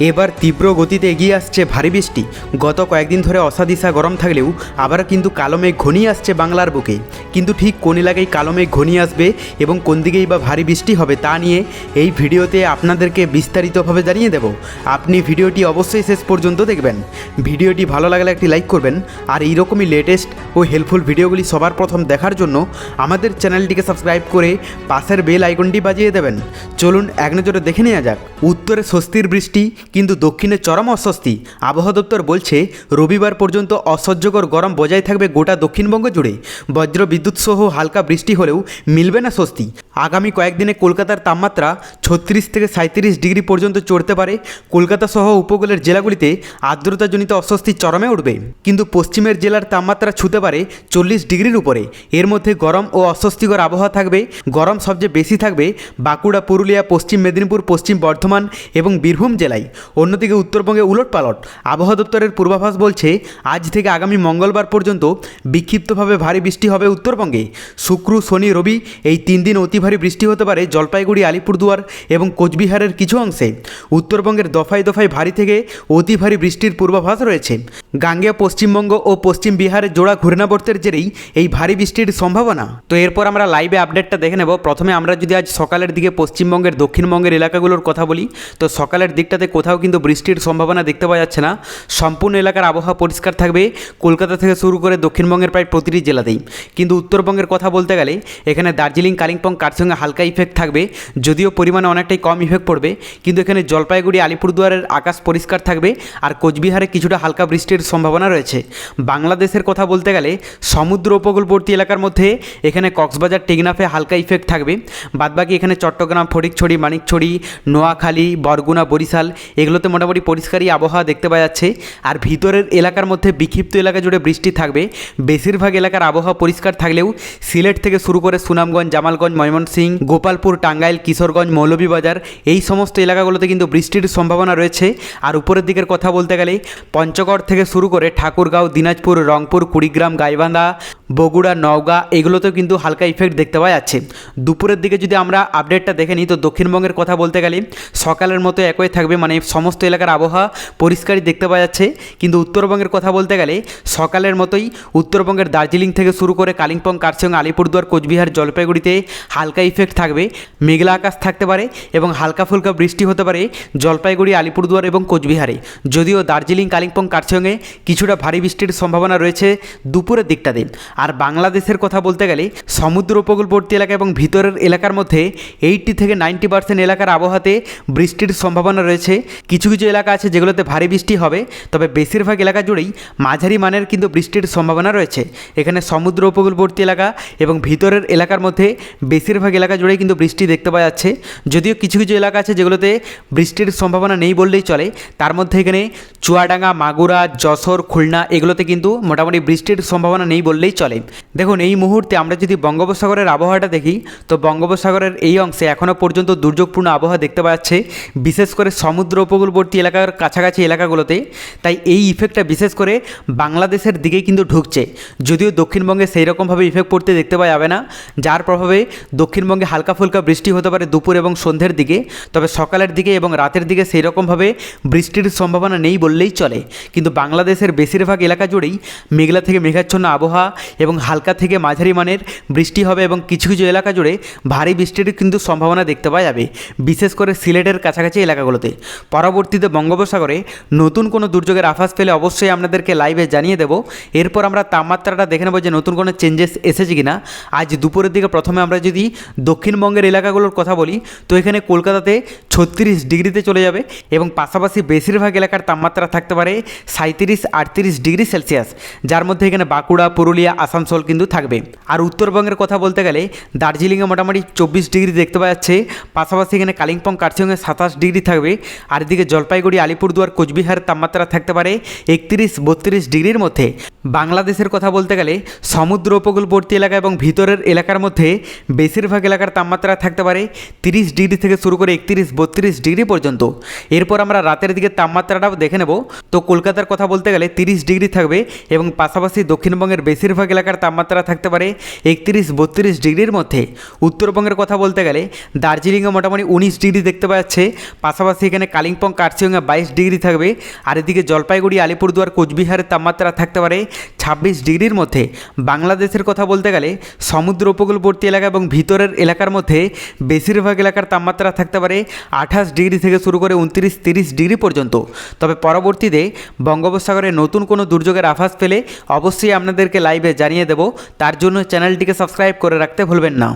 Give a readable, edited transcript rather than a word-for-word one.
এবার তীব্র গতিতে এগিয়ে আসছে ভারী বৃষ্টি। গত কয়েকদিন ধরে অসাদিশা গরম থাকলেও আবার কিন্তু কালো মেঘ ঘনিয়ে আসছে বাংলার বুকে। কিন্তু ঠিক কোন এলাকায় কালো মেঘ ঘনিয়ে আসবে এবং কোন দিকেই বা ভারী বৃষ্টি হবে তা নিয়ে এই ভিডিওতে আপনাদেরকে বিস্তারিতভাবে জানিয়ে দেব। আপনি ভিডিওটি অবশ্যই শেষ পর্যন্ত দেখবেন। ভিডিওটি ভালো লাগলে একটি লাইক করবেন, আর এইরকমই লেটেস্ট ও হেল্পফুল ভিডিওগুলি সবার প্রথম দেখার জন্য আমাদের চ্যানেলটিকে সাবস্ক্রাইব করে পাশের বেল আইকনটি বাজিয়ে দেবেন। চলুন এক নজরে দেখে নেওয়া যাক। উত্তরে স্বস্তির বৃষ্টি, কিন্তু দক্ষিণে চরম অস্বস্তি। আবহাওয়া দপ্তর বলছে রবিবার পর্যন্ত অসহ্যকর গরম বজায় থাকবে গোটা দক্ষিণবঙ্গ জুড়ে। বজ্র বিদ্যুৎ সহ হালকা বৃষ্টি হলেও মিলবে না স্বস্তি। আগামী কয়েকদিনে কলকাতার তাপমাত্রা 36 থেকে 37 ডিগ্রি পর্যন্ত চড়তে পারে। কলকাতা সহ উপকূলের জেলাগুলিতে আর্দ্রতাজনিত অস্বস্তি চরমে উঠবে, কিন্তু পশ্চিমের জেলার তাপমাত্রা ছুঁতে পারে 40 ডিগ্রির উপরে। এর মধ্যে গরম ও অস্বস্তিকর আবহাওয়া থাকবে। গরম সবচেয়ে বেশি থাকবে বাঁকুড়া, পুরুলিয়া, পশ্চিম মেদিনীপুর, পশ্চিম বর্ধমান এবং বীরভূম জেলায়। অন্যদিকে উত্তরবঙ্গে উলটপালট। আবহাওয়া দপ্তরের পূর্বাভাস বলছে আজ থেকে আগামী মঙ্গলবার পর্যন্ত বিক্ষিপ্তভাবে ভারী বৃষ্টি হবে উত্তরবঙ্গে। শুক্র, শনি, রবি এই 3 দিন অতি ভারী বৃষ্টি হতে পারে জলপাইগুড়ি, আলিপুরদুয়ার এবং কোচবিহারের কিছু অংশে। উত্তরবঙ্গের দফায় দফায় ভারী থেকে অতি ভারী বৃষ্টির পূর্বাভাস রয়েছে। গাঙ্গেয় পশ্চিমবঙ্গ ও পশ্চিম বিহারের জোড়া ঘূর্ণাবর্তের জেরেই এই ভারী বৃষ্টির সম্ভাবনা। তো এরপর আমরা লাইভে আপডেটটা দেখে নেব। প্রথমে আমরা যদি আজ সকালের দিকে পশ্চিমবঙ্গের দক্ষিণবঙ্গের এলাকাগুলোর কথা বলি, তো সকালের দিকটাতে কোথাও কিন্তু বৃষ্টির সম্ভাবনা দেখতে পাওয়া যাচ্ছে না। সম্পূর্ণ এলাকার আবহাওয়া পরিষ্কার থাকবে, কলকাতা থেকে শুরু করে দক্ষিণবঙ্গের প্রায় প্রতিটি জেলাতেই। কিন্তু উত্তরবঙ্গের কথা বলতে গেলে এখানে দার্জিলিং, কালিম্পং, কার্সিয়াংয়ে হালকা ইফেক্ট থাকবে, যদিও পরিমাণে অনেকটাই কম ইফেক্ট পড়বে। কিন্তু এখানে জলপাইগুড়ি, আলিপুরদুয়ারের আকাশ পরিষ্কার থাকবে, আর কোচবিহারে কিছুটা হালকা বৃষ্টির সম্ভাবনা রয়েছে। বাংলাদেশের কথা বলতে গেলে সমুদ্র উপকূলবর্তী এলাকার মধ্যে এখানে কক্সবাজার, টেকনাফে হালকা ইফেক্ট থাকবে। বাদবাকি এখানে চট্টগ্রাম, ফটিকছড়ি, মানিকছড়ি, নোয়াখালী, বরগুনা, বরিশাল এগুলোতে মোটামুটি পরিষ্কারই আবহাওয়া দেখতে পাওয়া যাচ্ছে। আর ভিতরের এলাকার মধ্যে বিক্ষিপ্ত এলাকা জুড়ে বৃষ্টি থাকবে। বেশিরভাগ এলাকার আবহাওয়া পরিষ্কার থাকলেও সিলেট থেকে শুরু করে সুনামগঞ্জ, জামালগঞ্জ, ময়মনসিংহ, গোপালপুর, টাঙ্গাইল, কিশোরগঞ্জ, মৌলভীবাজার এই সমস্ত এলাকাগুলোতে কিন্তু বৃষ্টির সম্ভাবনা রয়েছে। আর উপরের দিকের কথা বলতে গেলে পঞ্চগড় থেকে শুরু করে ঠাকুরগাঁও, দিনাজপুর, রংপুর, কুড়িগ্রাম, গাইবান্ধা, বগুড়া, নওগাঁ এগুলোতেও কিন্তু হালকা ইফেক্ট দেখতে পাওয়া যাচ্ছে। দুপুরের দিকে যদি আমরা আপডেটটা দেখে নিই, তো দক্ষিণবঙ্গের কথা বলতে গেলে সকালের মতো একই থাকবে, মানে সমস্ত এলাকার আবহাওয়া পরিষ্কারই দেখতে পাওয়া যাচ্ছে। কিন্তু উত্তরবঙ্গের কথা বলতে গেলে সকালের মতোই উত্তরবঙ্গের দার্জিলিং থেকে শুরু করে কালিম্পং, কার্সিয়াং, আলিপুরদুয়ার, কোচবিহার, জলপাইগুড়িতে হালকা ইফেক্ট থাকবে। মেঘলা আকাশ থাকতে পারে এবং হালকা ফুলকা বৃষ্টি হতে পারে জলপাইগুড়ি, আলিপুরদুয়ার এবং কোচবিহারে। যদিও দার্জিলিং, কালিম্পং, কার্সিয়াংয়ে কিছুটা ভারী বৃষ্টির সম্ভাবনা রয়েছে দুপুরের দিকটাতে। আর বাংলাদেশের কথা বলতে গেলে সমুদ্র উপকূলবর্তী এলাকা এবং ভিতরের এলাকার মধ্যে 80 থেকে 90% এলাকার আবহাওয়াতে বৃষ্টির সম্ভাবনা রয়েছে। কিছু কিছু এলাকা আছে যেগুলোতে ভারী বৃষ্টি হবে, তবে বেশিরভাগ এলাকা জুড়েই মাঝারি মানের কিন্তু বৃষ্টির সম্ভাবনা রয়েছে। এখানে সমুদ্র উপকূলবর্তী এলাকা এবং ভিতরের এলাকার মধ্যে বেশিরভাগ এলাকা জুড়েই কিন্তু বৃষ্টি দেখতে পাওয়া যাচ্ছে। যদিও কিছু কিছু এলাকা আছে যেগুলোতে বৃষ্টির সম্ভাবনা নেই বললেই চলে। তার মধ্যে এখানে চুয়াডাঙ্গা, মাগুরা, যশোর, খুলনা এগুলোতে কিন্তু মোটামুটি বৃষ্টির সম্ভাবনা নেই বললেই চলে। দেখুন, এই মুহূর্তে আমরা যদি বঙ্গোপসাগরের আবহাওয়াটা দেখি, তো বঙ্গোপসাগরের এই অংশে এখনও পর্যন্ত দুর্যোগপূর্ণ আবহাওয়া দেখতে পাওয়া যাচ্ছে, বিশেষ করে সমুদ্র উপকূলবর্তী এলাকার কাছাকাছি এলাকাগুলোতে। তাই এই ইফেক্টটা বিশেষ করে বাংলাদেশের দিকেই কিন্তু ঢুকছে। যদিও দক্ষিণবঙ্গে সেই রকমভাবে ইফেক্ট পড়তে দেখতে পাওয়া যাবে না, যার প্রভাবে দক্ষিণবঙ্গে হালকা ফুলকা বৃষ্টি হতে পারে দুপুর এবং সন্ধ্যের দিকে। তবে সকালের দিকে এবং রাতের দিকে সেই রকমভাবে বৃষ্টির সম্ভাবনা নেই বললেই চলে। কিন্তু বাংলাদেশের বেশিরভাগ এলাকা জুড়েই মেঘলা থেকে মেঘাচ্ছন্ন আবহাওয়া এবং হালকা থেকে মাঝারি মানের বৃষ্টি হবে, এবং কিছু কিছু এলাকা জুড়ে ভারী বৃষ্টির কিন্তু সম্ভাবনা দেখতে পাওয়া যাবে, বিশেষ করে সিলেটের কাছাকাছি এলাকাগুলোতে। পরবর্তীতে বঙ্গোপসাগরে নতুন কোনো দুর্যোগের আভাস পেলে অবশ্যই আপনাদেরকে লাইভে জানিয়ে দেব। এরপর আমরা তাপমাত্রাটা দেখে নেব যে নতুন কোনো চেঞ্জেস এসেছে কিনা। আজ দুপুরের দিকে প্রথমে আমরা যদি দক্ষিণবঙ্গের এলাকাগুলোর কথা বলি, তো এখানে কলকাতাতে 36 ডিগ্রিতে চলে যাবে, এবং পাশাপাশি বেশিরভাগ এলাকার তাপমাত্রা থাকতে পারে 37-38 ডিগ্রি সেলসিয়াস, যার মধ্যে এখানে বাঁকুড়া, পুরুলিয়া, আসানসোল কিন্তু থাকবে। আর উত্তরবঙ্গের কথা বলতে গেলে দার্জিলিংয়ে মোটামুটি 24 ডিগ্রি দেখতে পাওয়া যাচ্ছে, পাশাপাশি এখানে কালিম্পং, কার্সিয়াংয়ে 27 ডিগ্রি থাকবে। আর এদিকে জলপাইগুড়ি, আলিপুরদুয়ার, কোচবিহারের তাপমাত্রা থাকতে পারে 31-32 ডিগ্রির মধ্যে। বাংলাদেশের কথা বলতে গেলে সমুদ্র উপকূলবর্তী এলাকা এবং ভিতরের এলাকার মধ্যে বেশিরভাগ এলাকার তাপমাত্রা থাকতে পারে 30 ডিগ্রি থেকে শুরু করে 31-32 ডিগ্রি পর্যন্ত। এরপর আমরা রাতের দিকে তাপমাত্রাটাও দেখে নেব। তো কলকাতার কথা বলতে গেলে 30 ডিগ্রি থাকবে, এবং পাশাপাশি দক্ষিণবঙ্গের বেশিরভাগ এলাকার তাপমাত্রা থাকতে পারে 31-32 ডিগ্রির মধ্যে। উত্তরবঙ্গের কথা বলতে গেলে দার্জিলিংয়ে মোটামুটি 19 ডিগ্রি দেখতে পাওয়া যাচ্ছে, পাশাপাশি এখানে কালিম্পং কালিম্পং কার্শিয়ংয়ে 22 ডিগ্রি থাকবে। আর এদিকে জলপাইগুড়ি আলিপুরদুয়ার কোচবিহারের তাপমাত্রা থাকতে পারে 26 ডিগ্রির মধ্যে। বাংলাদেশের কথা বলতে গেলে সমুদ্র উপকূলবর্তী এলাকা এবং ভিতরের এলাকার মধ্যে বেশিরভাগ এলাকার তাপমাত্রা থাকতে পারে 28 ডিগ্রি থেকে শুরু করে 29-30 ডিগ্রি পর্যন্ত। তবে পরবর্তীতে বঙ্গোপসাগরে নতুন কোনো দুর্যোগের আভাস পেলে অবশ্যই আপনাদেরকে লাইভে জানিয়ে দেব। তার জন্য চ্যানেলটিকে সাবস্ক্রাইব করে রাখতে ভুলবেন না।